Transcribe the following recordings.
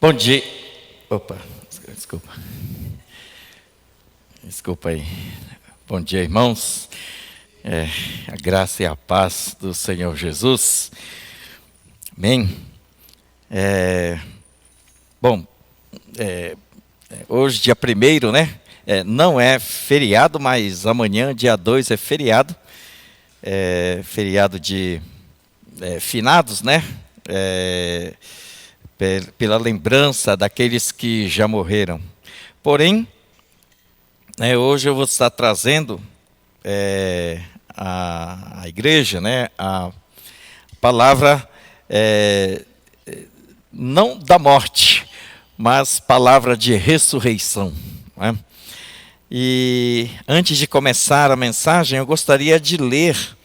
Bom dia. Opa, desculpa. Desculpa aí. Bom dia, irmãos. A graça e a paz do Senhor Jesus. Amém. Hoje, dia 1º, né? Não é feriado, mas amanhã, dia 2, é feriado. Feriado de finados, né? Pela lembrança daqueles que já morreram. Porém, hoje eu vou estar trazendo à igreja, né, a palavra não da morte, mas palavra de ressurreição, né? E antes de começar a mensagem, eu gostaria de ler,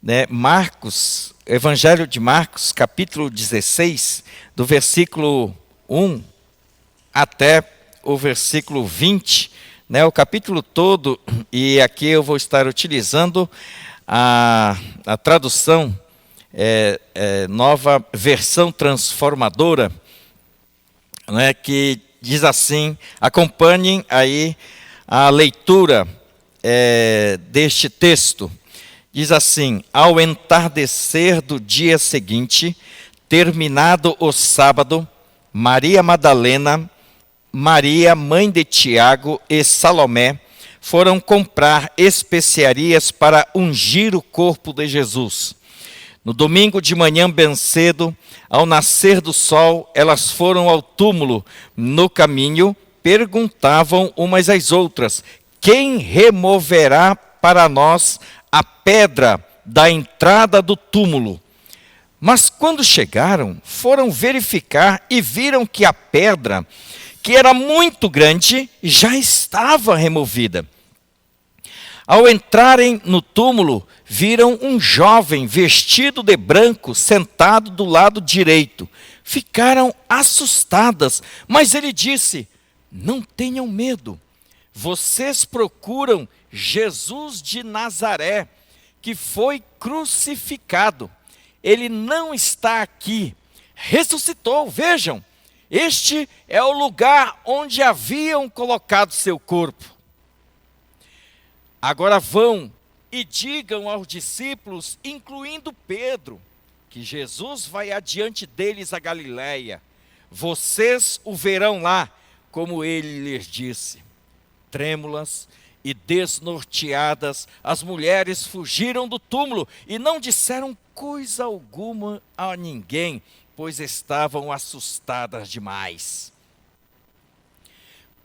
né, Evangelho de Marcos, capítulo 16, do versículo 1 até o versículo 20, né, o capítulo todo, e aqui eu vou estar utilizando a tradução, nova versão transformadora, né, que diz assim: acompanhem aí a leitura deste texto. Diz assim: ao entardecer do dia seguinte, terminado o sábado, Maria Madalena, Maria, mãe de Tiago, e Salomé foram comprar especiarias para ungir o corpo de Jesus. No domingo de manhã bem cedo, ao nascer do sol, elas foram ao túmulo. No caminho, perguntavam umas às outras: quem removerá para nós a pedra da entrada do túmulo? Mas quando chegaram, foram verificar e viram que a pedra, que era muito grande, já estava removida. Ao entrarem no túmulo, viram um jovem vestido de branco sentado do lado direito. Ficaram assustadas, mas ele disse: não tenham medo. Vocês procuram Jesus de Nazaré, que foi crucificado. Ele não está aqui, ressuscitou, vejam. Este é o lugar onde haviam colocado seu corpo. Agora vão e digam aos discípulos, incluindo Pedro, que Jesus vai adiante deles a Galiléia. Vocês o verão lá, como ele lhes disse. Trêmulas e desnorteadas, as mulheres fugiram do túmulo e não disseram coisa alguma a ninguém, pois estavam assustadas demais.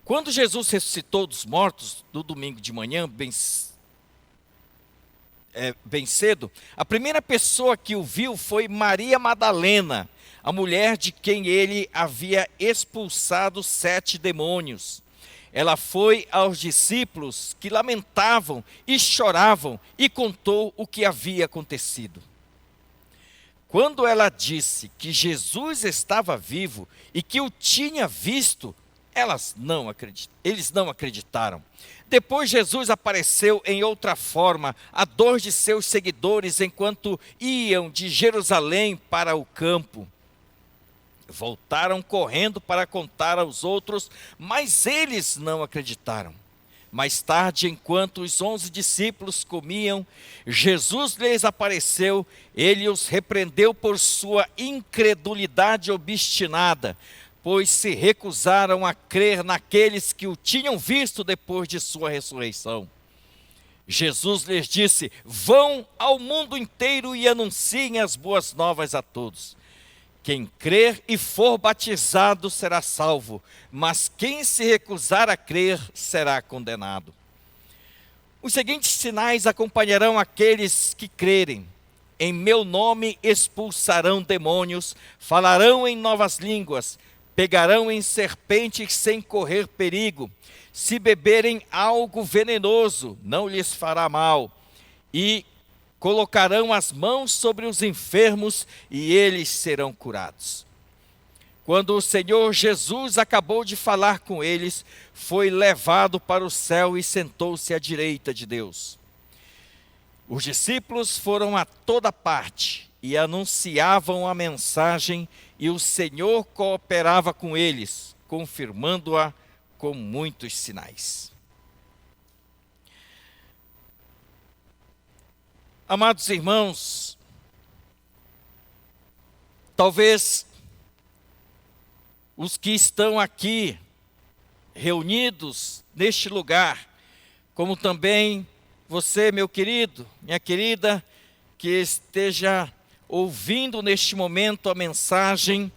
Quando Jesus ressuscitou dos mortos, no domingo de manhã, bem cedo, a primeira pessoa que o viu foi Maria Madalena, a mulher de quem ele havia expulsado 7 demônios. Ela foi aos discípulos que lamentavam e choravam e contou o que havia acontecido. Quando ela disse que Jesus estava vivo e que o tinha visto, eles não acreditaram. Depois Jesus apareceu em outra forma a 2 de seus seguidores enquanto iam de Jerusalém para o campo. Voltaram correndo para contar aos outros, mas eles não acreditaram. Mais tarde, enquanto os 11 discípulos comiam, Jesus lhes apareceu. Ele os repreendeu por sua incredulidade obstinada, pois se recusaram a crer naqueles que o tinham visto depois de sua ressurreição. Jesus lhes disse: vão ao mundo inteiro e anunciem as boas novas a todos. Quem crer e for batizado será salvo, mas quem se recusar a crer será condenado. Os seguintes sinais acompanharão aqueles que crerem. Em meu nome expulsarão demônios, falarão em novas línguas, pegarão em serpentes sem correr perigo. Se beberem algo venenoso, não lhes fará mal. E colocarão as mãos sobre os enfermos e eles serão curados. Quando o Senhor Jesus acabou de falar com eles, foi levado para o céu e sentou-se à direita de Deus. Os discípulos foram a toda parte e anunciavam a mensagem, e o Senhor cooperava com eles, confirmando-a com muitos sinais. Amados irmãos, talvez os que estão aqui reunidos neste lugar, como também você, meu querido, minha querida, que esteja ouvindo neste momento a mensagem,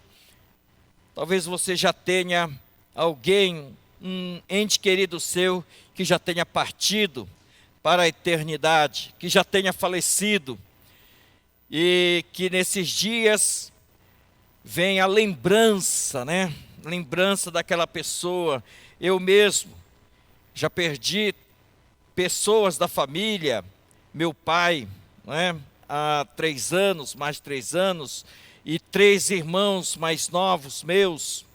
talvez você já tenha alguém, um ente querido seu, que já tenha partido para a eternidade, que já tenha falecido, e que nesses dias vem a lembrança, né? Lembrança daquela pessoa. Eu mesmo já perdi pessoas da família, meu pai, né? Há 3 anos, mais de 3 anos, e 3 irmãos mais novos meus.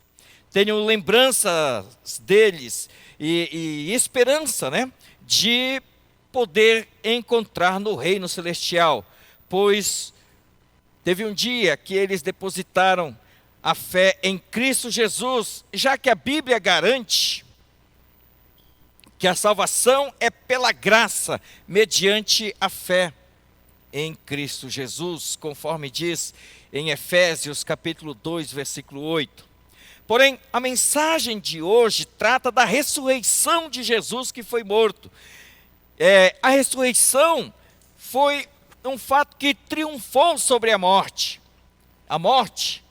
Tenho lembranças deles e esperança, né? De poder encontrar no reino celestial, pois teve um dia que eles depositaram a fé em Cristo Jesus, já que a Bíblia garante que a salvação é pela graça, mediante a fé em Cristo Jesus, conforme diz em Efésios capítulo 2, versículo 8. Porém, a mensagem de hoje trata da ressurreição de Jesus que foi morto. A ressurreição foi um fato que triunfou sobre a morte. A morte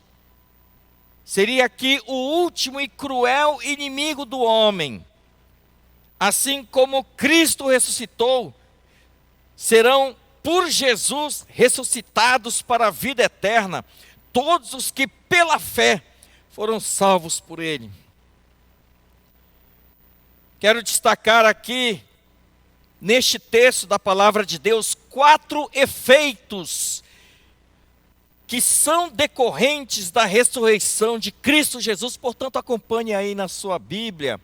seria aqui o último e cruel inimigo do homem. Assim como Cristo ressuscitou, serão por Jesus ressuscitados para a vida eterna todos os que pela fé foram salvos por Ele. Quero destacar aqui, neste texto da palavra de Deus, 4 efeitos que são decorrentes da ressurreição de Cristo Jesus. Portanto, acompanhe aí na sua Bíblia,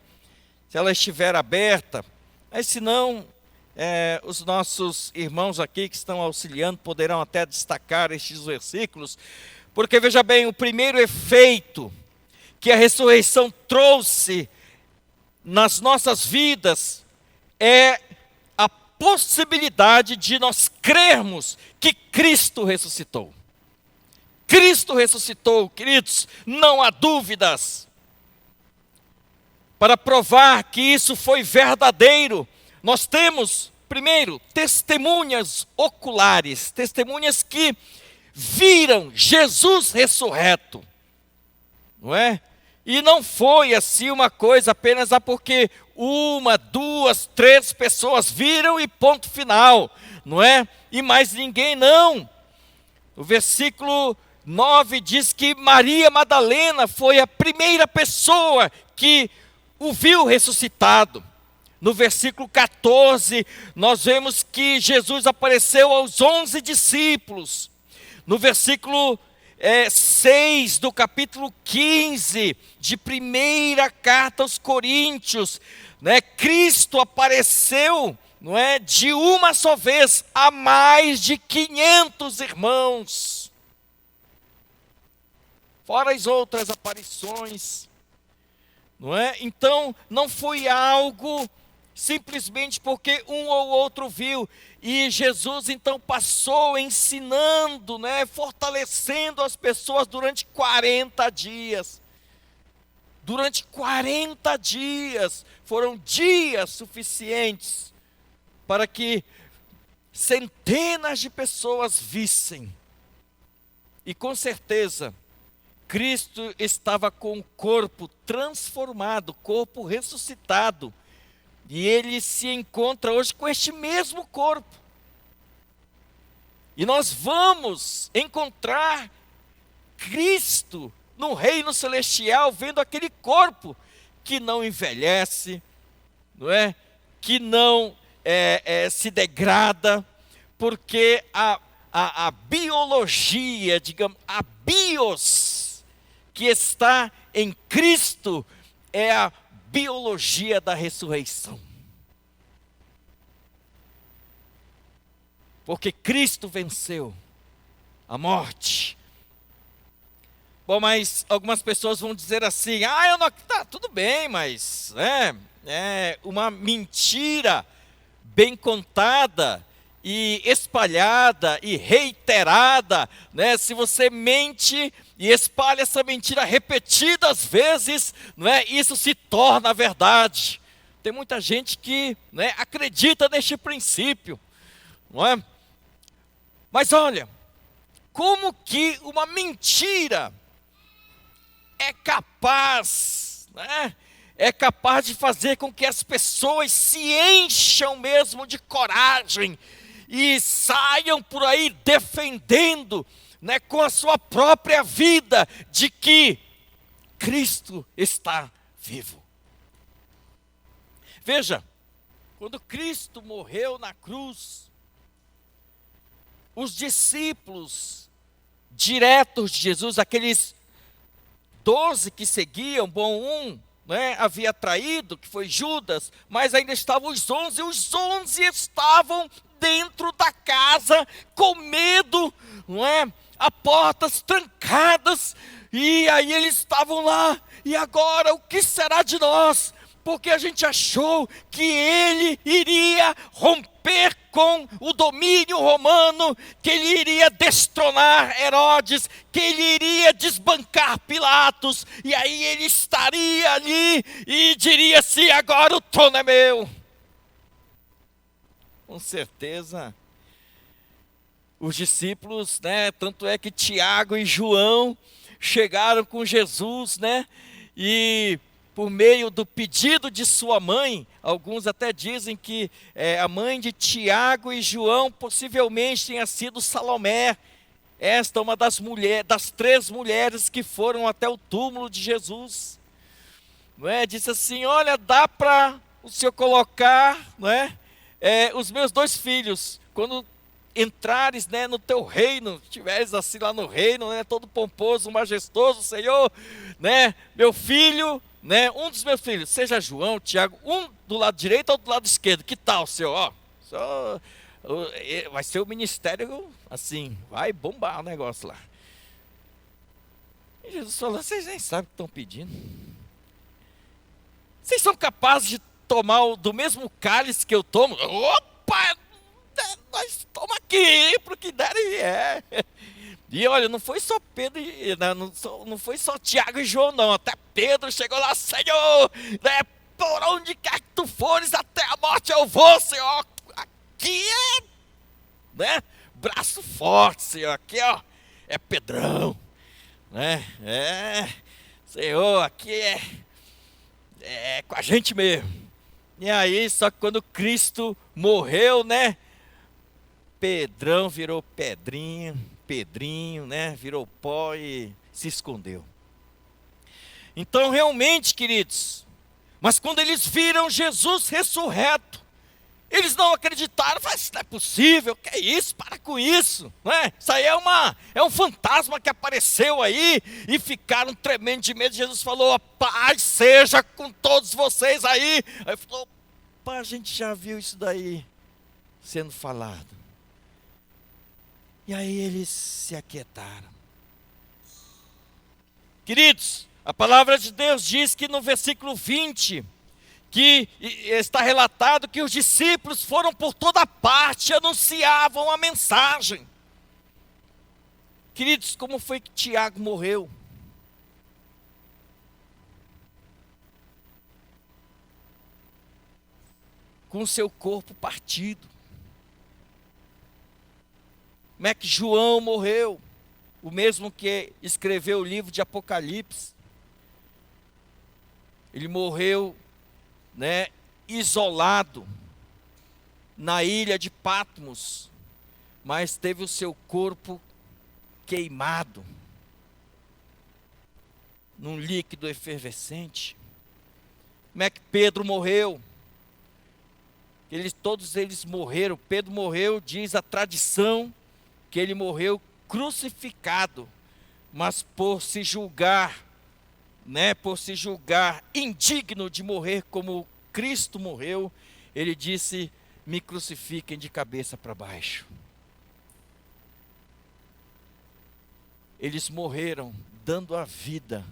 se ela estiver aberta. Mas se não, os nossos irmãos aqui que estão auxiliando poderão até destacar estes versículos. Porque veja bem, o primeiro efeito que a ressurreição trouxe nas nossas vidas é a possibilidade de nós crermos que Cristo ressuscitou. Cristo ressuscitou, queridos, não há dúvidas. Para provar que isso foi verdadeiro, nós temos, primeiro, testemunhas oculares, testemunhas que viram Jesus ressurreto, não é? E não foi assim uma coisa apenas porque 1, 2, 3 pessoas viram e ponto final, não é? E mais ninguém não. O versículo 9 diz que Maria Madalena foi a primeira pessoa que o viu ressuscitado. No versículo 14, nós vemos que Jesus apareceu aos 11 discípulos. No versículo 6 do capítulo 15 de primeira carta aos Coríntios, né, Cristo apareceu, não é, de uma só vez a mais de 500 irmãos. Fora as outras aparições, não é? Então, não foi algo simplesmente porque um ou outro viu. E Jesus então passou ensinando, né, fortalecendo as pessoas durante 40 dias. Durante 40 dias, foram dias suficientes para que centenas de pessoas vissem. E com certeza, Cristo estava com o corpo transformado, corpo ressuscitado. E Ele se encontra hoje com este mesmo corpo. E nós vamos encontrar Cristo no reino celestial, vendo aquele corpo que não envelhece, não é? Que não se degrada, porque a biologia, digamos, a bios que está em Cristo é a biologia da ressurreição. Porque Cristo venceu. a morte. Bom, mas algumas pessoas vão dizer assim, eu não, tá, tudo bem, mas é uma mentira bem contada e espalhada e reiterada, né? Se você mente e espalha essa mentira repetidas vezes, não é? Isso se torna verdade. Tem muita gente que, né, acredita neste princípio, não é? Mas olha, como que uma mentira é capaz, né? É capaz de fazer com que as pessoas se encham mesmo de coragem e saiam por aí defendendo, né, com a sua própria vida, de que Cristo está vivo. Veja, quando Cristo morreu na cruz, os discípulos diretos de Jesus, aqueles 12 que seguiam, um, né, havia traído, que foi Judas, mas ainda estavam os 11, e os 11 estavam dentro da casa, com medo, não é? A portas trancadas, e aí eles estavam lá, e agora o que será de nós? Porque a gente achou que ele iria romper com o domínio romano, que ele iria destronar Herodes, que ele iria desbancar Pilatos, e aí ele estaria ali e diria assim: agora o trono é meu. Com certeza, os discípulos, né, tanto é que Tiago e João chegaram com Jesus, né, e por meio do pedido de sua mãe, alguns até dizem que a mãe de Tiago e João possivelmente tenha sido Salomé. Esta é uma das 3 mulheres que foram até o túmulo de Jesus. Não é? Disse assim: olha, dá para o senhor colocar, não é? Os meus 2 filhos, quando entrares, né, no teu reino, estiveres assim lá no reino, né, todo pomposo, majestoso, Senhor, né, meu filho, né, um dos meus filhos, seja João, Tiago, um do lado direito ou do lado esquerdo, que tal, Senhor? Vai ser o ministério assim, vai bombar o negócio lá. E Jesus falou: vocês nem sabem o que estão pedindo. Vocês são capazes de tomar do mesmo cálice que eu tomo? Opa! Nós toma aqui, para o que der e é. E olha, não foi só Pedro, não foi só Tiago e João, não. Até Pedro chegou lá: Senhor, né, por onde quer que tu fores, até a morte eu vou, Senhor. Aqui é, né, braço forte, Senhor. Aqui, ó, é Pedrão, né? Senhor, aqui é com a gente mesmo. E aí, só que quando Cristo morreu, né, Pedrão virou Pedrinho, né, virou pó e se escondeu. Então, realmente, queridos, mas quando eles viram Jesus ressurreto, eles não acreditaram. Falaram: isso não é possível, que é isso, para com isso, né? Isso aí é um fantasma que apareceu aí, e ficaram tremendo de medo. Jesus falou: a paz seja com todos vocês aí. Aí falou: a gente já viu isso daí sendo falado. E aí eles se aquietaram. Queridos, a palavra de Deus diz que no versículo 20, que está relatado que os discípulos foram por toda parte e anunciavam a mensagem. Queridos, como foi que Tiago morreu? Com o seu corpo partido. Como é que João morreu? O mesmo que escreveu o livro de Apocalipse. Ele morreu, né, isolado na ilha de Patmos, mas teve o seu corpo queimado num líquido efervescente. Como é que Pedro morreu? Todos eles morreram. Pedro morreu, diz a tradição, que ele morreu crucificado, mas por se julgar, né, por se julgar indigno de morrer como Cristo morreu, ele disse: me crucifiquem de cabeça para baixo. eles morreram dando a vida,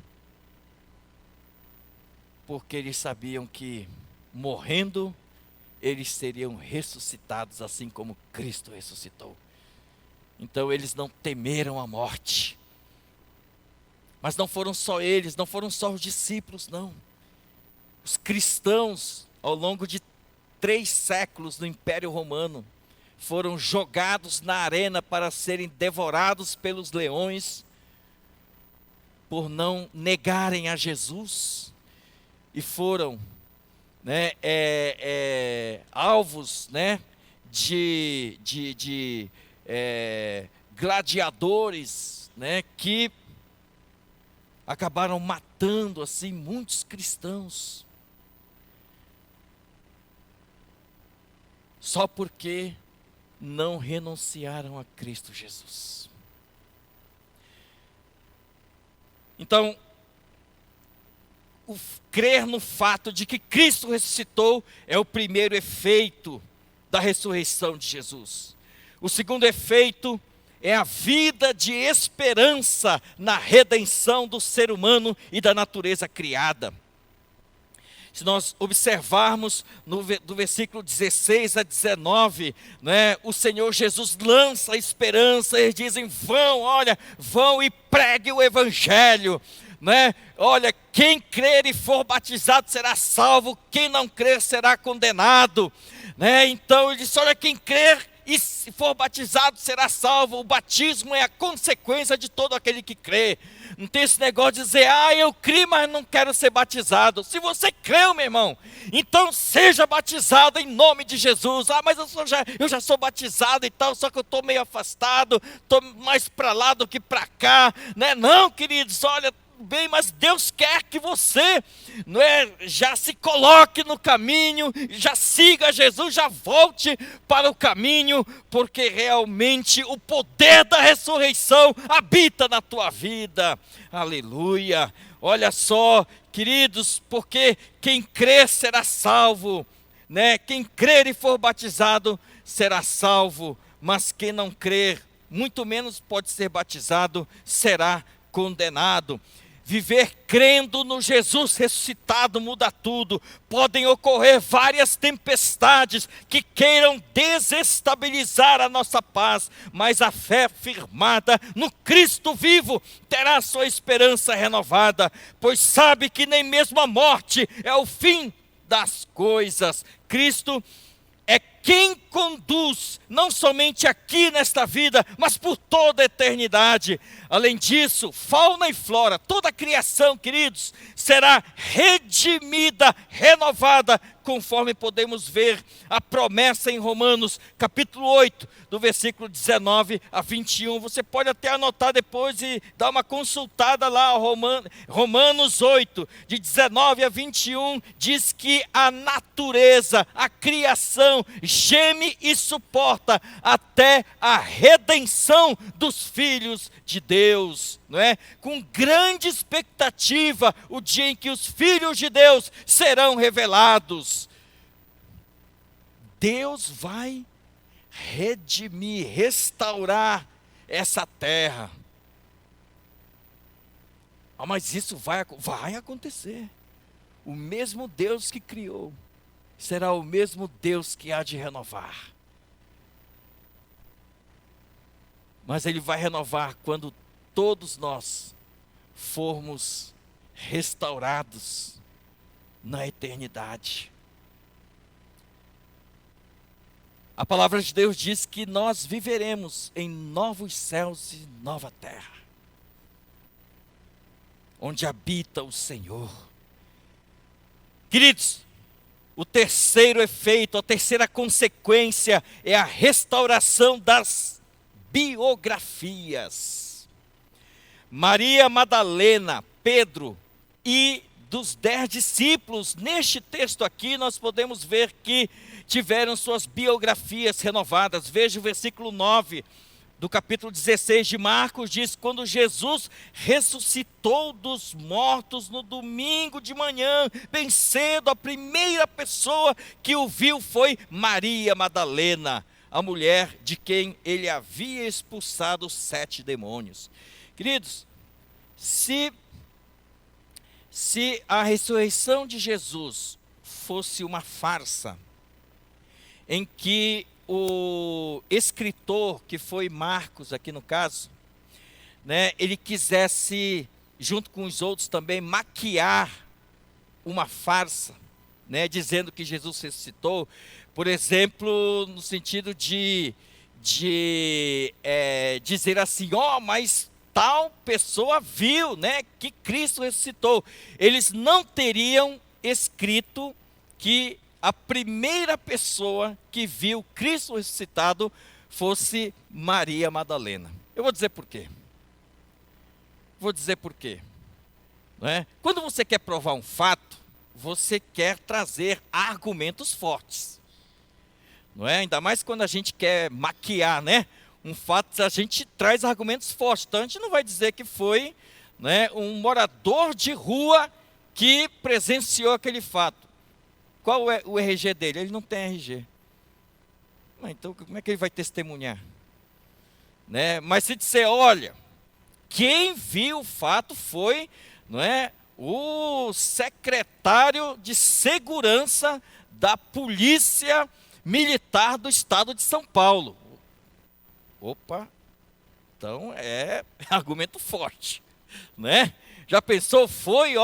porque eles sabiam que morrendo, eles seriam ressuscitados, assim como Cristo ressuscitou. Então eles não temeram a morte. Mas não foram só eles, não foram só os discípulos, não. Os cristãos, ao longo de 3 séculos no Império Romano, foram jogados na arena para serem devorados pelos leões, por não negarem a Jesus, e foram, né, alvos, né, de gladiadores, né, que acabaram matando assim muitos cristãos, só porque não renunciaram a Cristo Jesus. Então, crer no fato de que Cristo ressuscitou é o primeiro efeito da ressurreição de Jesus. O segundo efeito é a vida de esperança na redenção do ser humano e da natureza criada. Se nós observarmos do versículo 16 a 19, né, o Senhor Jesus lança a esperança. Eles dizem: vão e pregue o Evangelho, né? Olha, quem crer e for batizado será salvo, quem não crer será condenado, né? Então ele diz: olha, quem crer e se for batizado será salvo. O batismo é a consequência de todo aquele que crê. Não tem esse negócio de dizer: eu criei, mas não quero ser batizado. Se você creu, meu irmão, então seja batizado em nome de Jesus. Mas eu já sou batizado e tal, só que eu estou meio afastado, estou mais para lá do que para cá, né? Não, queridos, olha, bem, mas Deus quer que você, não é, já se coloque no caminho, já siga Jesus, já volte para o caminho, porque realmente o poder da ressurreição habita na tua vida. Aleluia! Olha só, queridos, porque quem crer será salvo, né? Quem crer e for batizado será salvo, mas quem não crer, muito menos pode ser batizado, será condenado. Viver crendo no Jesus ressuscitado muda tudo. Podem ocorrer várias tempestades que queiram desestabilizar a nossa paz, mas a fé firmada no Cristo vivo terá sua esperança renovada, pois sabe que nem mesmo a morte é o fim das coisas. Cristo é quem conduz, não somente aqui nesta vida, mas por toda a eternidade. Além disso, fauna e flora, toda a criação, queridos, será redimida, renovada, conforme podemos ver a promessa em Romanos, capítulo 8, do versículo 19 a 21. Você pode até anotar depois e dar uma consultada lá. Romanos 8, de 19 a 21, diz que a natureza, a criação, geme e suporta até a redenção dos filhos de Deus, não é? Com grande expectativa, o dia em que os filhos de Deus serão revelados. Deus vai redimir, restaurar essa terra. Mas isso vai acontecer. O mesmo Deus que criou será o mesmo Deus que há de renovar. Mas Ele vai renovar quando todos nós formos restaurados na eternidade. A palavra de Deus diz que nós viveremos em novos céus e nova terra, onde habita o Senhor. Queridos, o terceiro efeito, a terceira consequência é a restauração das biografias. Maria Madalena, Pedro e dos 10 discípulos, neste texto aqui nós podemos ver que tiveram suas biografias renovadas. Veja o versículo 9 do capítulo 16 de Marcos, diz: quando Jesus ressuscitou dos mortos no domingo de manhã, bem cedo, a primeira pessoa que o viu foi Maria Madalena, a mulher de quem ele havia expulsado 7 demônios. Queridos, se a ressurreição de Jesus fosse uma farsa, em que o escritor, que foi Marcos aqui no caso, né, ele quisesse, junto com os outros também, maquiar uma farsa, né, dizendo que Jesus ressuscitou, por exemplo, no sentido de dizer assim, mas tal pessoa viu, né, que Cristo ressuscitou. Eles não teriam escrito que a primeira pessoa que viu Cristo ressuscitado fosse Maria Madalena. Eu vou dizer por quê. Vou dizer por quê. Não é? Quando você quer provar um fato, você quer trazer argumentos fortes. Não é? Ainda mais quando a gente quer maquiar, né, um fato, a gente traz argumentos fortes. Então a gente não vai dizer que foi, né, um morador de rua que presenciou aquele fato. Qual é o RG dele? Ele não tem RG. Então como é que ele vai testemunhar? Né? Mas se disser, olha, quem viu o fato foi, não é, o secretário de segurança da Polícia Militar do Estado de São Paulo. Opa, então é argumento forte, né? Já pensou? Foi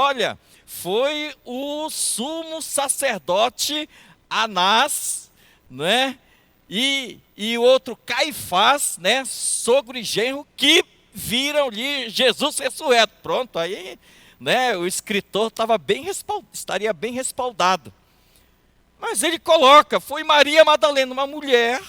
o sumo sacerdote Anás, né? E o outro Caifás, né? Sogro e genro, que viram-lhe Jesus ressurreto. Pronto, aí, né? O escritor estaria bem respaldado. Mas ele coloca, foi Maria Madalena, uma mulher.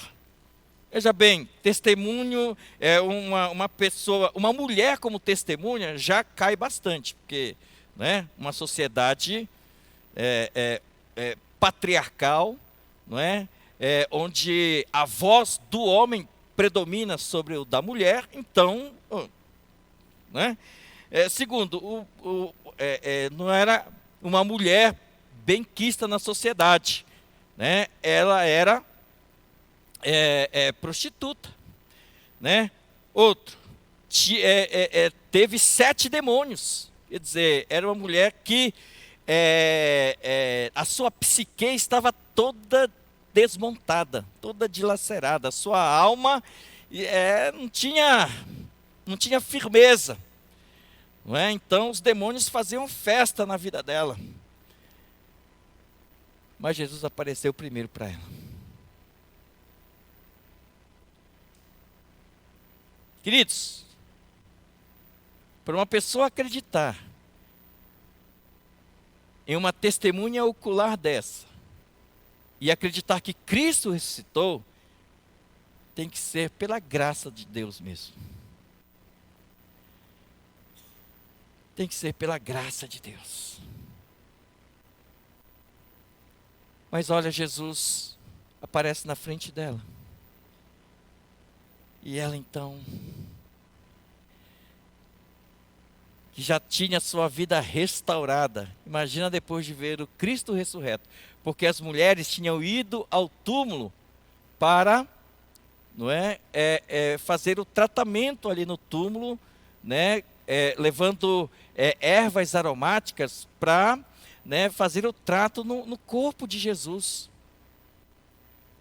Veja bem, testemunho é uma pessoa, uma mulher como testemunha já cai bastante, porque, né, uma sociedade patriarcal, não é? Onde a voz do homem predomina sobre o da mulher, então, né? Segundo, não era uma mulher benquista na sociedade, né? Ela era prostituta, né? Outro, teve 7 demônios, quer dizer, era uma mulher que a sua psique estava toda desmontada, toda dilacerada, a sua alma não tinha firmeza, não é? Então os demônios faziam festa na vida dela, mas Jesus apareceu primeiro para ela. Queridos, para uma pessoa acreditar em uma testemunha ocular dessa e acreditar que Cristo ressuscitou, tem que ser pela graça de Deus mesmo. Tem que ser pela graça de Deus. Mas olha, Jesus aparece na frente dela. E ela então, que já tinha sua vida restaurada, imagina depois de ver o Cristo ressurreto, porque as mulheres tinham ido ao túmulo para, não é, fazer o tratamento ali no túmulo, né, levando ervas aromáticas para, né, fazer o trato no corpo de Jesus.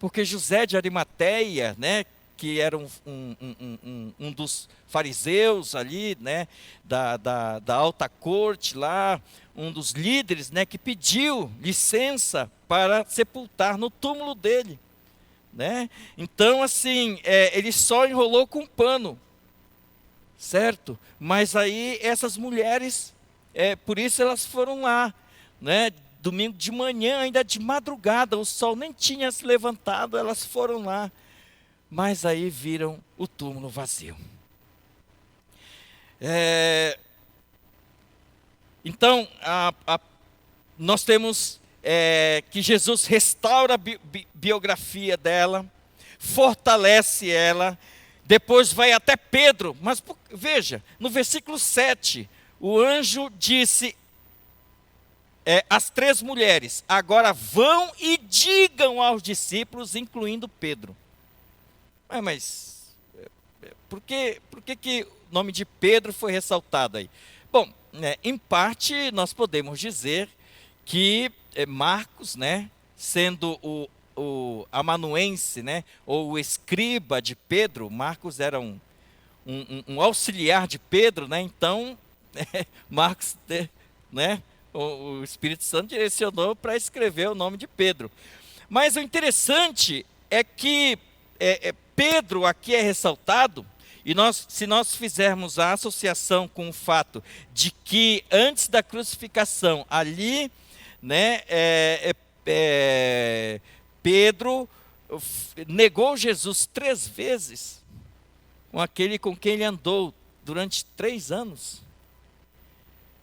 Porque José de Arimateia, né, que era um dos fariseus ali, né, da alta corte lá, um dos líderes, né, que pediu licença para sepultar no túmulo dele, né? Então, assim, ele só enrolou com um pano, certo? Mas aí essas mulheres, por isso elas foram lá, né? Domingo de manhã, ainda de madrugada, o sol nem tinha se levantado, elas foram lá. Mas aí viram o túmulo vazio. Então, nós temos que Jesus restaura a biografia dela, fortalece ela, depois vai até Pedro. Mas veja, no versículo 7, o anjo disse às 3 mulheres, agora vão e digam aos discípulos, incluindo Pedro. Mas por que nome de Pedro foi ressaltado aí? Bom, né, em parte nós podemos dizer que Marcos, né, sendo o amanuense, né, ou o escriba de Pedro, Marcos era um auxiliar de Pedro, né, então Marcos, né, o Espírito Santo direcionou para escrever o nome de Pedro. Mas o interessante é que Pedro aqui é ressaltado, e se nós fizermos a associação com o fato de que antes da crucificação, ali, né, Pedro negou Jesus 3 vezes, com aquele com quem ele andou durante 3 anos.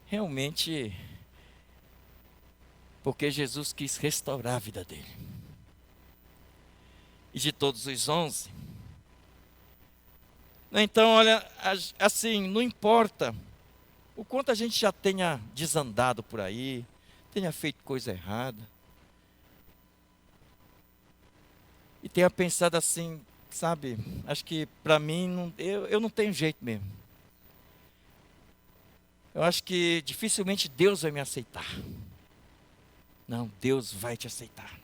Realmente, porque Jesus quis restaurar a vida dele. E de todos os 11. Então, olha, assim, não importa o quanto a gente já tenha desandado por aí, tenha feito coisa errada, e tenha pensado assim, sabe, acho que para mim, eu não tenho jeito mesmo. Eu acho que dificilmente Deus vai me aceitar. Não, Deus vai te aceitar.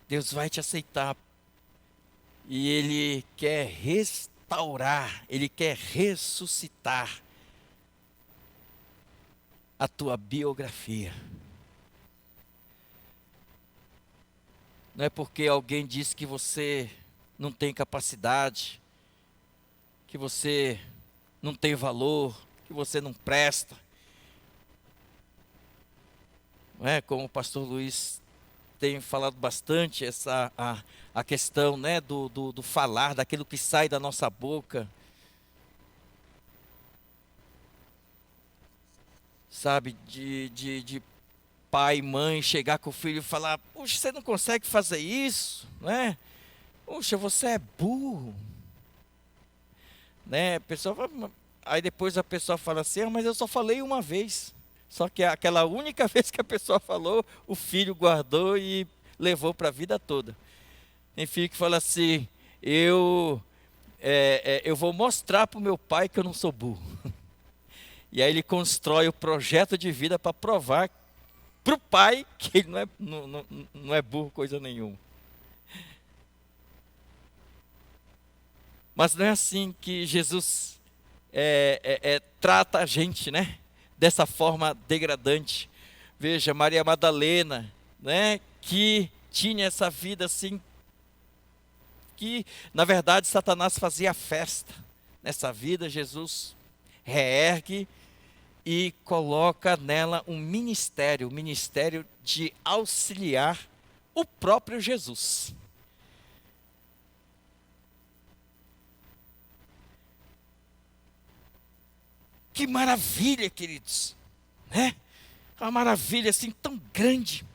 Deus vai te aceitar. E Ele quer restaurar, Ele quer ressuscitar a tua biografia. Não é porque alguém disse que você não tem capacidade, que você não tem valor, que você não presta. Não é? Como o pastor Luiz tem falado bastante, a questão, né, do falar, daquilo que sai da nossa boca. Sabe, de pai e mãe chegar com o filho e falar: puxa, você não consegue fazer isso, né? Puxa, você é burro. Né? Aí depois a pessoa fala assim: mas eu só falei uma vez. Só que aquela única vez que a pessoa falou, o filho guardou e levou para a vida toda. Tem filho que fala assim: eu vou mostrar para o meu pai que eu não sou burro. E aí ele constrói o projeto de vida para provar para o pai que ele não é burro coisa nenhuma. Mas não é assim que Jesus trata a gente, né? Dessa forma degradante. Veja, Maria Madalena, né? Que tinha essa vida assim, que na verdade Satanás fazia festa. Nessa vida, Jesus reergue e coloca nela um ministério, o ministério de auxiliar o próprio Jesus. Que maravilha, queridos, né? Uma maravilha assim tão grande.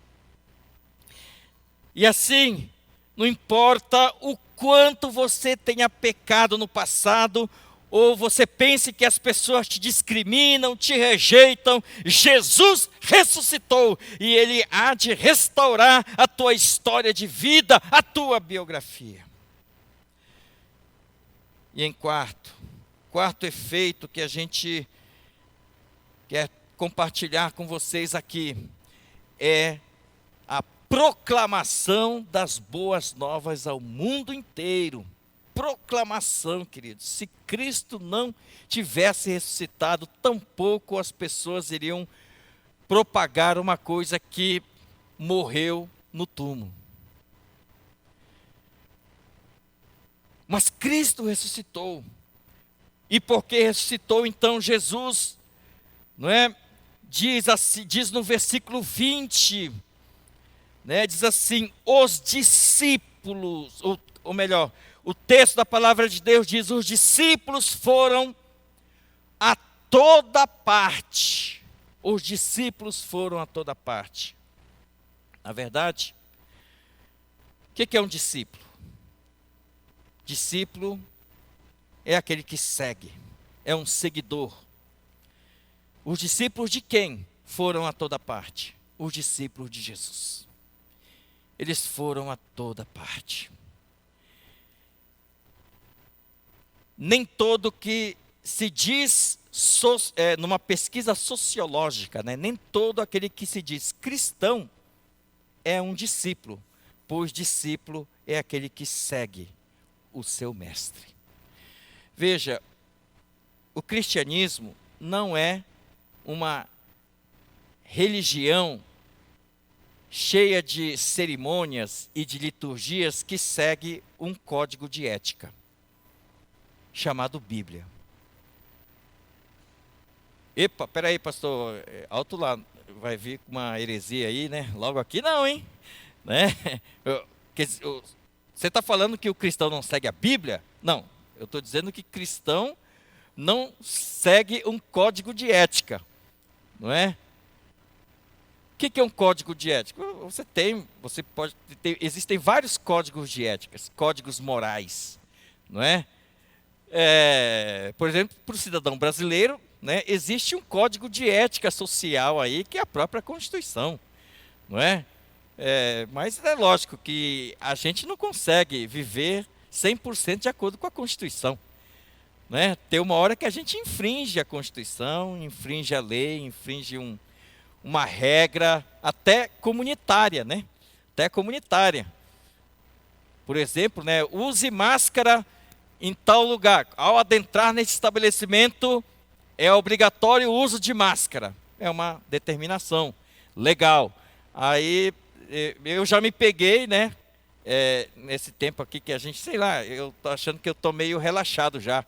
E assim, não importa o quanto você tenha pecado no passado, ou você pense que as pessoas te discriminam, te rejeitam, Jesus ressuscitou e Ele há de restaurar a tua história de vida, a tua biografia. E em quarto efeito que a gente quer compartilhar com vocês aqui é a proclamação das boas novas ao mundo inteiro. Proclamação, queridos. Se Cristo não tivesse ressuscitado, tampouco as pessoas iriam propagar uma coisa que morreu no túmulo. Mas Cristo ressuscitou. E porque ressuscitou, então Jesus, não é? Diz no versículo 20, né? Diz assim: os discípulos, ou melhor, o texto da palavra de Deus diz: os discípulos foram a toda parte. Os discípulos foram a toda parte. Na verdade, o que é um discípulo? Discípulo é aquele que segue, é um seguidor. Os discípulos de quem foram a toda parte? Os discípulos de Jesus. Eles foram a toda parte. Nem todo que se diz, numa pesquisa sociológica, né, nem todo aquele que se diz cristão é um discípulo, pois discípulo é aquele que segue o seu mestre. Veja, o cristianismo não é uma religião cheia de cerimônias e de liturgias que segue um código de ética, chamado Bíblia. Epa, peraí, pastor, alto lá, vai vir uma heresia aí, né? Logo aqui não, hein? Né? Você está falando que o cristão não segue a Bíblia? Não, eu estou dizendo que cristão não segue um código de ética, não é? O que é um código de ética? Você pode ter, existem vários códigos de ética, códigos morais, não é? Por exemplo, para o cidadão brasileiro, né, existe um código de ética social aí, que é a própria Constituição, não é? Mas é lógico que a gente não consegue viver 100% de acordo com a Constituição, né? Tem uma hora que a gente infringe a Constituição, infringe a lei, infringe uma regra até comunitária, né? Até comunitária. Por exemplo, né, use máscara em tal lugar. Ao adentrar nesse estabelecimento, é obrigatório o uso de máscara. É uma determinação legal. Aí eu já me peguei, né? Nesse tempo aqui que a gente, sei lá, eu tô achando que eu tô meio relaxado já.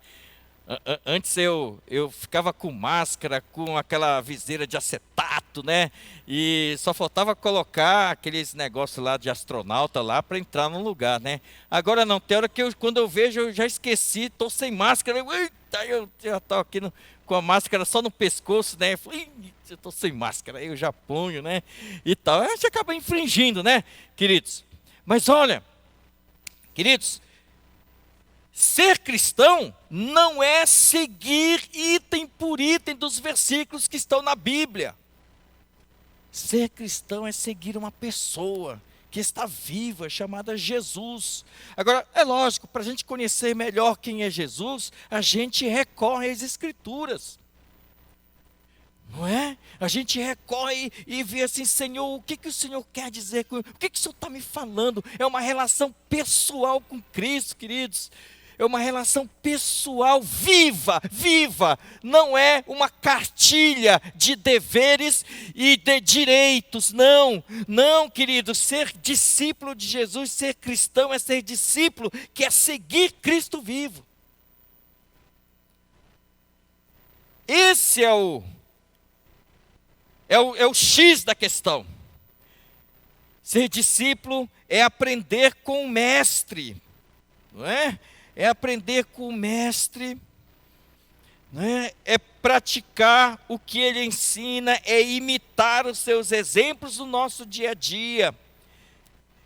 Antes eu ficava com máscara, com aquela viseira de acetato, né? E só faltava colocar aqueles negócios lá de astronauta lá para entrar no lugar, né? Agora não, tem hora que quando eu vejo, eu já esqueci, tô sem máscara. Eita, eu já tô aqui com a máscara só no pescoço, né? Eu falei, eu tô sem máscara, aí eu já ponho, né? E tal. A gente acaba infringindo, né, queridos? Mas olha, queridos, ser cristão não é seguir item por item dos versículos que estão na Bíblia. Ser cristão é seguir uma pessoa que está viva, chamada Jesus. Agora, é lógico, para a gente conhecer melhor quem é Jesus, a gente recorre às Escrituras. Não é? A gente recorre e vê assim, Senhor, o que o Senhor quer dizer? O que o Senhor está me falando? É uma relação pessoal com Cristo, queridos. É uma relação pessoal viva, viva. Não é uma cartilha de deveres e de direitos. Não, não, queridos. Ser discípulo de Jesus, ser cristão é ser discípulo, que é seguir Cristo vivo. Esse é o X da questão. Ser discípulo é aprender com o mestre, não é? É aprender com o mestre, não é? É praticar o que ele ensina, é imitar os seus exemplos no nosso dia a dia.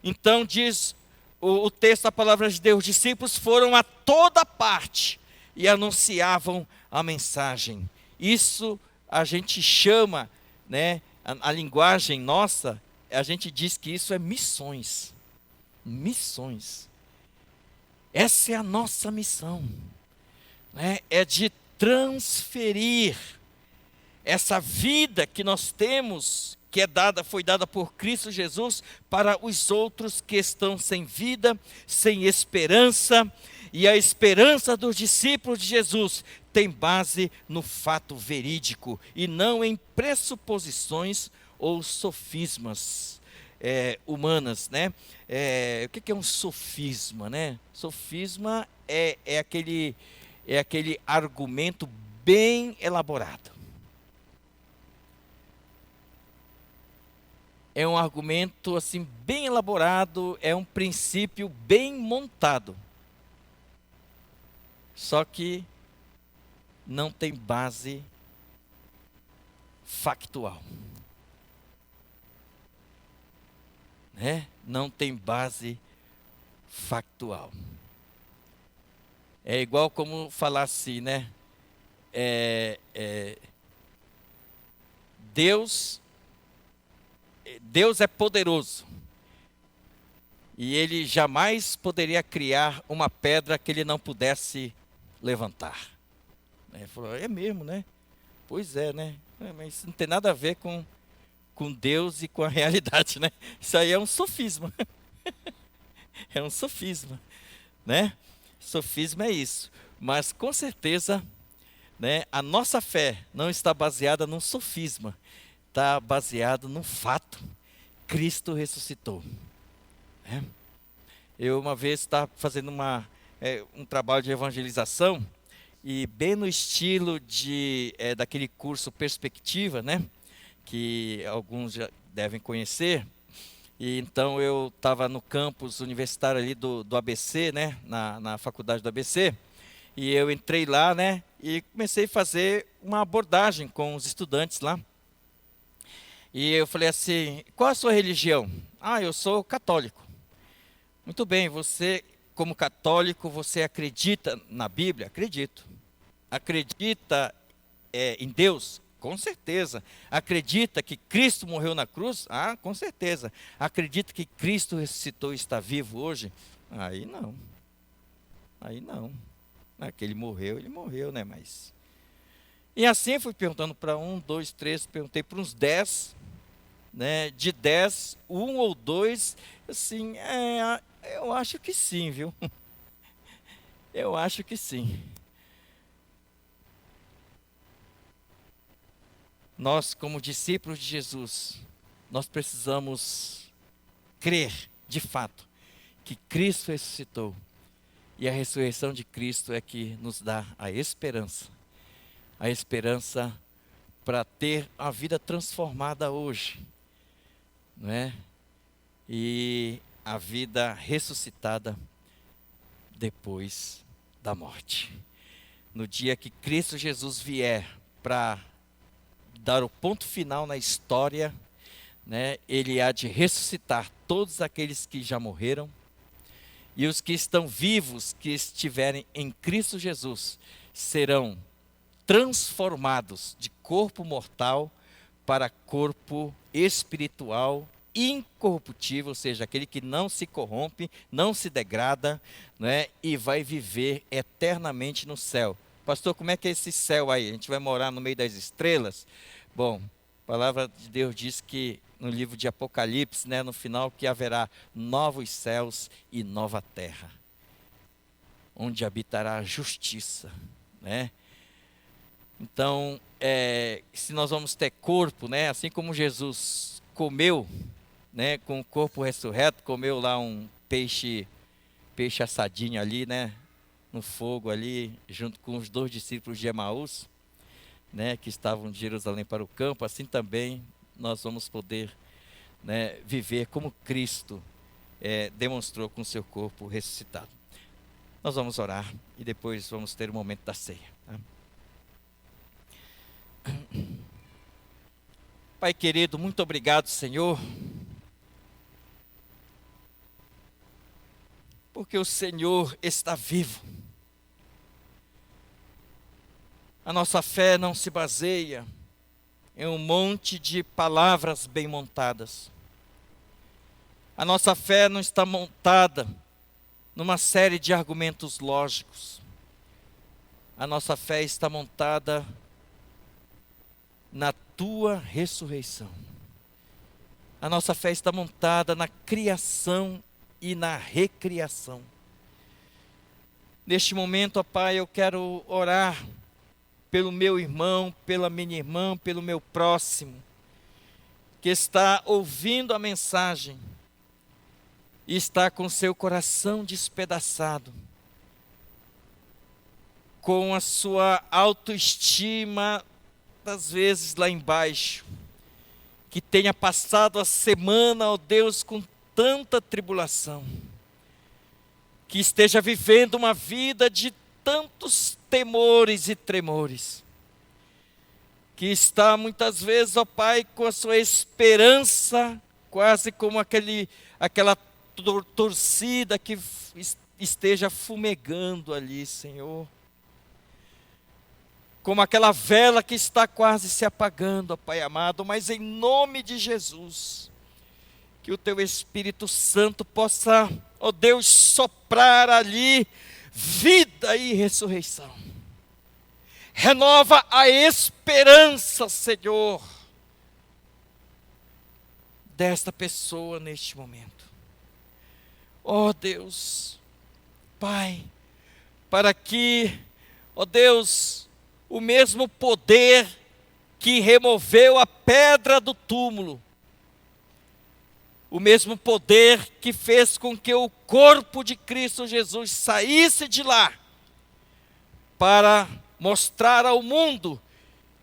Então diz o texto, a palavra de Deus, os discípulos foram a toda parte e anunciavam a mensagem. Isso a gente chama, né, a linguagem nossa, a gente diz que isso é missões. Missões. Essa é a nossa missão, né? É de transferir essa vida que nós temos, que foi dada por Cristo Jesus, para os outros que estão sem vida, sem esperança. E a esperança dos discípulos de Jesus tem base no fato verídico e não em pressuposições ou sofismas humanas, né? O que é um sofisma, né? Sofisma é aquele argumento bem elaborado. É um argumento assim bem elaborado, é um princípio bem montado. Só que não tem base factual. Né? Não tem base factual. É igual como falar assim, né? Deus é poderoso. E ele jamais poderia criar uma pedra que ele não pudesse levantar. Ele falou, é mesmo, né? Pois é, né? Mas isso não tem nada a ver com Deus e com a realidade, né? Isso aí é um sofisma. É um sofisma, né? Sofisma é isso. Mas com certeza, né, a nossa fé não está baseada num sofisma. Está baseado num fato. Cristo ressuscitou. Né? Eu uma vez estava fazendo um trabalho de evangelização e bem no estilo daquele curso Perspectiva, né? Que alguns já devem conhecer. E então eu estava no campus universitário ali do ABC, né? Na faculdade do ABC. E eu entrei lá, né? E comecei a fazer uma abordagem com os estudantes lá. E eu falei assim, qual a sua religião? Ah, eu sou católico. Muito bem, você, como católico, você acredita na Bíblia? Acredito. Acredita em Deus? Com certeza. Acredita que Cristo morreu na cruz? Ah, com certeza. Acredita que Cristo ressuscitou e está vivo hoje? Aí não. Aí não. Que ele morreu, né? Mas. E assim eu fui perguntando para um, dois, três, perguntei para uns 10, né? De 10, um ou dois, assim, eu acho que sim, viu? Eu acho que sim. Nós, como discípulos de Jesus, nós precisamos crer, de fato, que Cristo ressuscitou. E a ressurreição de Cristo é que nos dá a esperança para ter a vida transformada hoje, não é? E a vida ressuscitada depois da morte. No dia que Cristo Jesus vier para dar o ponto final na história, né, ele há de ressuscitar todos aqueles que já morreram, e os que estão vivos, que estiverem em Cristo Jesus, serão transformados de corpo mortal para corpo espiritual incorruptível, ou seja, aquele que não se corrompe, não se degrada, né, e vai viver eternamente no céu. Pastor, como é que é esse céu aí? A gente vai morar no meio das estrelas? Bom, a palavra de Deus diz que no livro de Apocalipse, né, no final, que haverá novos céus e nova terra, onde habitará a justiça, né? Então, se nós vamos ter corpo, né, assim como Jesus comeu, né, com o corpo ressurreto, comeu lá um peixe assadinho ali, né, no fogo ali, junto com os 2 discípulos de Emaús, né, que estavam de Jerusalém para o campo, assim também nós vamos poder, né, viver como Cristo demonstrou com o seu corpo ressuscitado. Nós vamos orar e depois vamos ter o momento da ceia. Tá? Pai querido, muito obrigado, Senhor, porque o Senhor está vivo. A nossa fé não se baseia em um monte de palavras bem montadas. A nossa fé não está montada numa série de argumentos lógicos. A nossa fé está montada na tua ressurreição. A nossa fé está montada na criação e na recriação. Neste momento, ó Pai, eu quero orar pelo meu irmão, pela minha irmã, pelo meu próximo, que está ouvindo a mensagem e está com seu coração despedaçado, com a sua autoestima, às vezes lá embaixo, que tenha passado a semana, ó Deus, com tanta tribulação, que esteja vivendo uma vida de tantos temores e tremores, que está muitas vezes, ó Pai, com a sua esperança, quase como aquela torcida que esteja fumegando ali, Senhor. Como aquela vela que está quase se apagando, ó Pai amado, mas em nome de Jesus, que o Teu Espírito Santo possa, ó Deus, soprar ali vida e ressurreição. Renova a esperança, Senhor, desta pessoa neste momento. Ó Deus, Pai, para que, ó Deus, o mesmo poder que removeu a pedra do túmulo, o mesmo poder que fez com que o corpo de Cristo Jesus saísse de lá, para mostrar ao mundo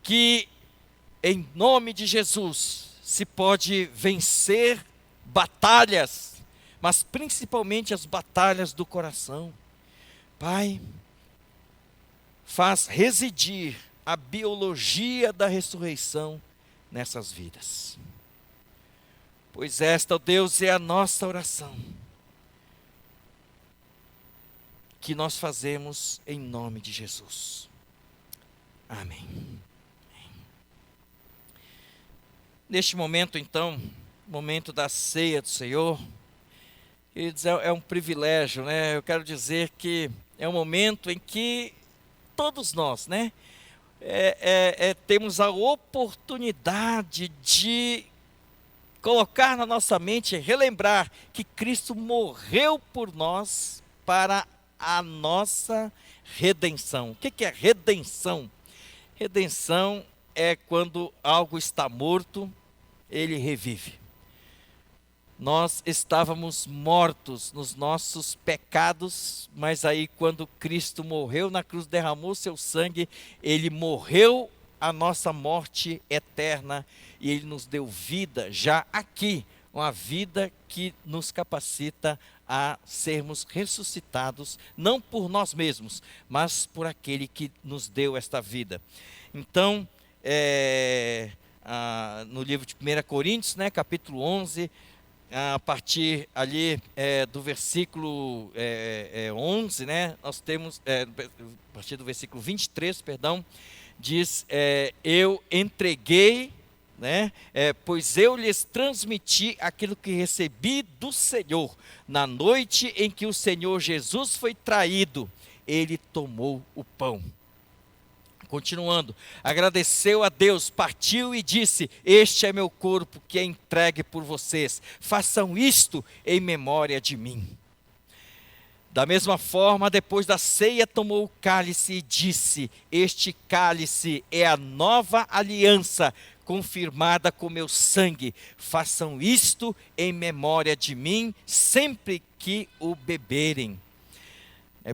que, em nome de Jesus, se pode vencer batalhas, mas principalmente as batalhas do coração. Pai, faz residir a biologia da ressurreição nessas vidas. Pois esta, ó Deus, é a nossa oração, que nós fazemos em nome de Jesus. Amém. Neste momento, então, momento da ceia do Senhor, queridos, é um privilégio, né? Eu quero dizer que é um momento em que todos nós, né, temos a oportunidade de colocar na nossa mente, relembrar que Cristo morreu por nós para a nossa redenção. O que é redenção? Redenção é quando algo está morto, ele revive. Nós estávamos mortos nos nossos pecados, mas aí quando Cristo morreu na cruz, derramou seu sangue, ele morreu a nossa morte eterna e ele nos deu vida já aqui, uma vida que nos capacita a sermos ressuscitados, não por nós mesmos, mas por aquele que nos deu esta vida. Então, no livro de 1 Coríntios, né, capítulo 11, a partir ali do versículo 11, né, nós temos, a partir do versículo 23, perdão, diz, eu entreguei, né, pois eu lhes transmiti aquilo que recebi do Senhor. Na noite em que o Senhor Jesus foi traído, ele tomou o pão. Continuando, agradeceu a Deus, partiu e disse, este é meu corpo que é entregue por vocês, façam isto em memória de mim. Da mesma forma, depois da ceia, tomou o cálice e disse, este cálice é a nova aliança, confirmada com meu sangue, façam isto em memória de mim, sempre que o beberem.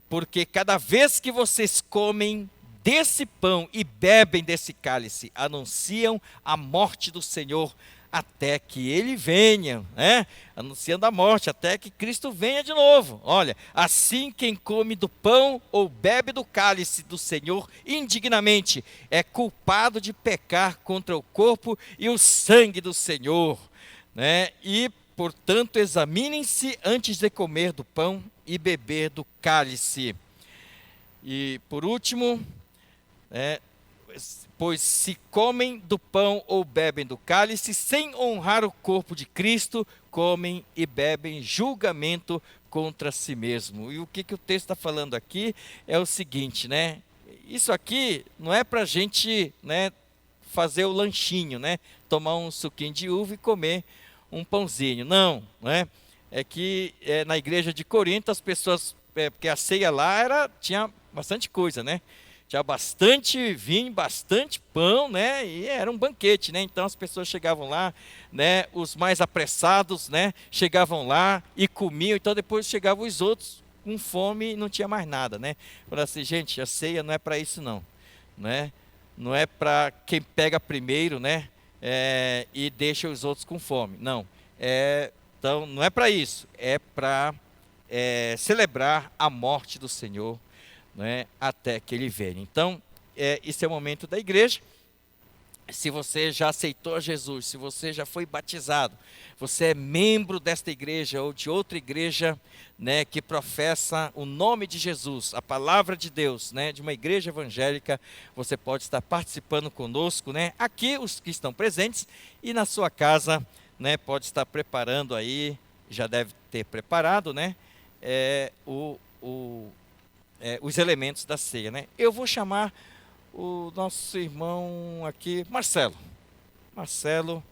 Porque cada vez que vocês comem desse pão e bebem desse cálice, anunciam a morte do Senhor até que ele venha, né? Anunciando a morte, até que Cristo venha de novo. Olha, assim quem come do pão ou bebe do cálice do Senhor indignamente, é culpado de pecar contra o corpo e o sangue do Senhor, né? E, portanto, examinem-se antes de comer do pão e beber do cálice. E, por último, pois se comem do pão ou bebem do cálice, sem honrar o corpo de Cristo, comem e bebem julgamento contra si mesmo. E o que o texto está falando aqui é o seguinte, né? Isso aqui não é para a gente, né, fazer o lanchinho, né? Tomar um suquinho de uva e comer um pãozinho. Não, né? É que na igreja de Corinto as pessoas, porque a ceia lá tinha bastante coisa, né? Tinha bastante vinho, bastante pão, né? E era um banquete, né? Então as pessoas chegavam lá, né? Os mais apressados, né? Chegavam lá e comiam. Então depois chegavam os outros com fome e não tinha mais nada, né? Falaram assim, gente, a ceia não é para isso não, né? Não é para quem pega primeiro, né? E deixa os outros com fome. Não. Então não é para isso. É para celebrar a morte do Senhor, né, até que ele venha. Então, esse é o momento da igreja. Se você já aceitou a Jesus, se você já foi batizado, você é membro desta igreja ou de outra igreja, né, que professa o nome de Jesus, a palavra de Deus, né, de uma igreja evangélica, você pode estar participando conosco, né, aqui os que estão presentes e na sua casa, né, pode estar preparando aí, já deve ter preparado, né, os elementos da ceia, né? Eu vou chamar o nosso irmão aqui, Marcelo. Marcelo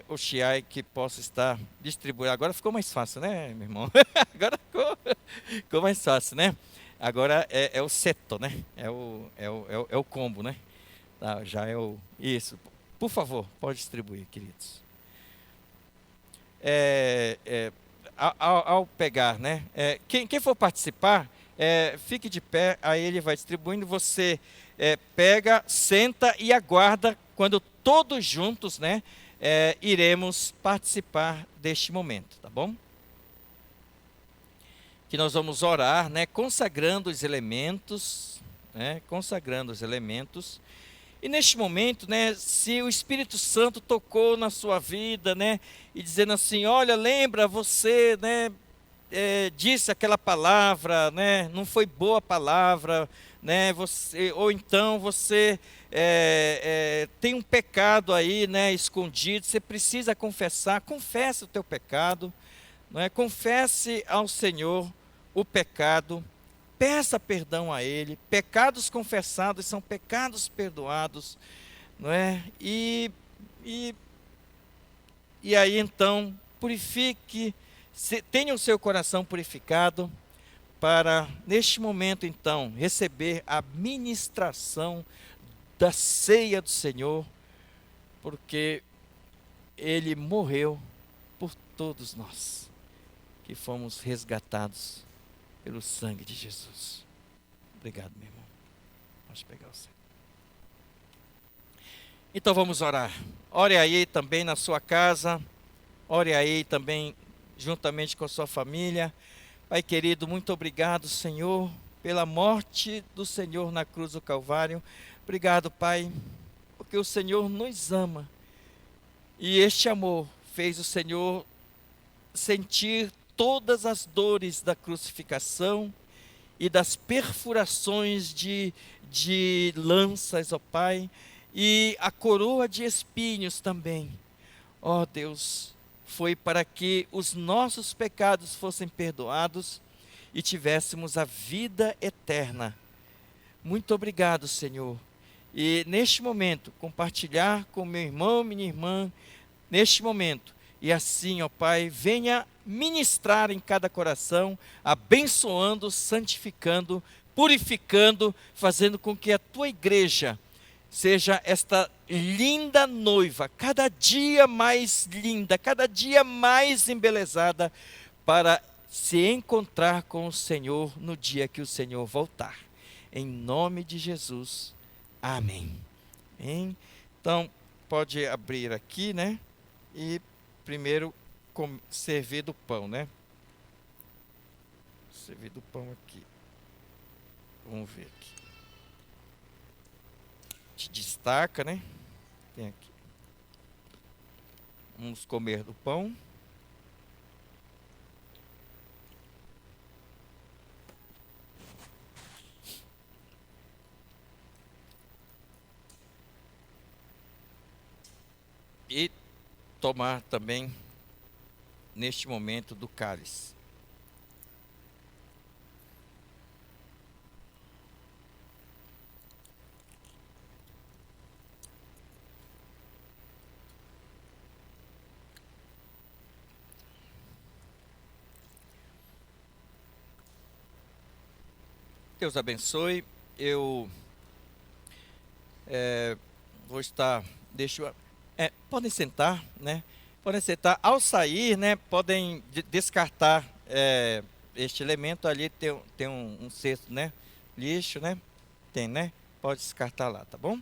Oxiai, que possa estar distribuindo. Agora ficou mais fácil, né, meu irmão? Agora ficou mais fácil, né? Agora é o seto, né? É o combo, né? Tá, já é o. Isso. Por favor, pode distribuir, queridos. É, é, ao pegar, né? Quem for participar, fique de pé, aí ele vai distribuindo. Você pega, senta e aguarda quando todos juntos, né? Iremos participar deste momento, tá bom? Que nós vamos orar, né? Consagrando os elementos, né? Consagrando os elementos. E neste momento, né, se o Espírito Santo tocou na sua vida, né, e dizendo assim, olha, lembra você, né, disse aquela palavra, né, não foi boa a palavra, né, você, ou então você tem um pecado aí, né, escondido, você precisa confessar, confesse o teu pecado, não é? Confesse ao Senhor o pecado. Peça perdão a Ele. Pecados confessados são pecados perdoados, não é? E, e aí então, purifique, tenha o seu coração purificado para, neste momento então, receber a ministração da ceia do Senhor, porque Ele morreu por todos nós, que fomos resgatados pelo sangue de Jesus. Obrigado, meu irmão. Pode pegar o seu. Então vamos orar. Ore aí também na sua casa. Ore aí também juntamente com a sua família. Pai querido, muito obrigado, Senhor, pela morte do Senhor na cruz do Calvário. Obrigado, Pai, porque o Senhor nos ama. E este amor fez o Senhor sentir todas as dores da crucificação e das perfurações de lanças, ó Pai, e a coroa de espinhos também. Ó Deus, foi para que os nossos pecados fossem perdoados e tivéssemos a vida eterna. Muito obrigado, Senhor. E neste momento, compartilhar com meu irmão, minha irmã, neste momento, e assim, ó Pai, venha ministrar em cada coração, abençoando, santificando, purificando, fazendo com que a tua igreja seja esta linda noiva, cada dia mais linda, cada dia mais embelezada, para se encontrar com o Senhor no dia que o Senhor voltar. Em nome de Jesus, amém. Amém? Então, pode abrir aqui, né? E primeiro servir do pão, né? Servir do pão aqui. Vamos ver aqui. Te destaca, né? Tem aqui. Vamos comer do pão. E tomar também, neste momento, do cálice. Deus abençoe. Eu vou estar. Podem sentar, né? Podem sentar. Ao sair, né? Podem descartar este elemento ali. Tem um cesto, né? Lixo, né? Tem, né? Pode descartar lá, tá bom?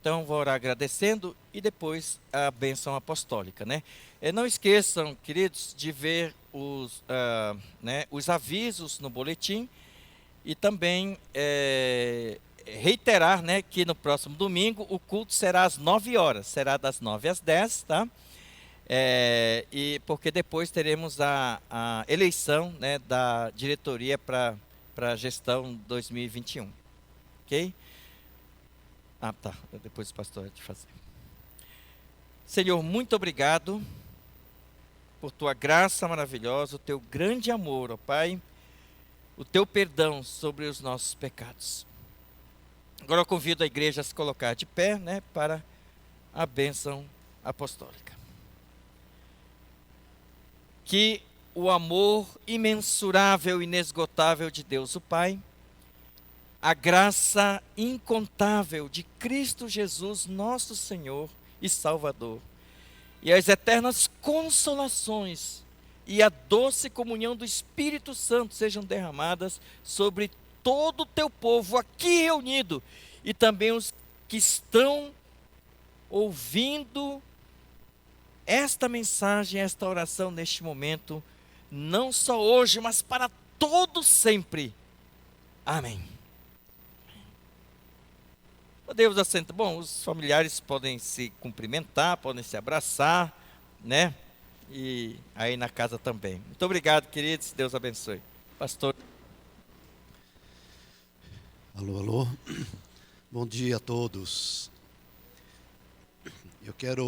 Então, vou orar agradecendo e depois a bênção apostólica, né? Não esqueçam, queridos, de ver os avisos no boletim e também reiterar, né, que no próximo domingo o culto será às 9 horas, será das 9 às 10, tá? E porque depois teremos a eleição, né, da diretoria para a gestão 2021, ok? Tá. Depois o pastor vai te fazer. Senhor, muito obrigado por tua graça maravilhosa, o teu grande amor, ó Pai, o teu perdão sobre os nossos pecados. Agora eu convido a igreja a se colocar de pé, né, para a bênção apostólica. Que o amor imensurável e inesgotável de Deus o Pai, a graça incontável de Cristo Jesus, nosso Senhor e Salvador, e as eternas consolações e a doce comunhão do Espírito Santo sejam derramadas sobre todo o teu povo aqui reunido e também os que estão ouvindo esta mensagem, esta oração neste momento, não só hoje, mas para todo sempre. Amém. Podemos assentar. Bom, os familiares podem se cumprimentar, podem se abraçar, né? E aí na casa também. Muito obrigado, queridos. Deus abençoe. Pastor. Alô, alô. Bom dia a todos. Eu quero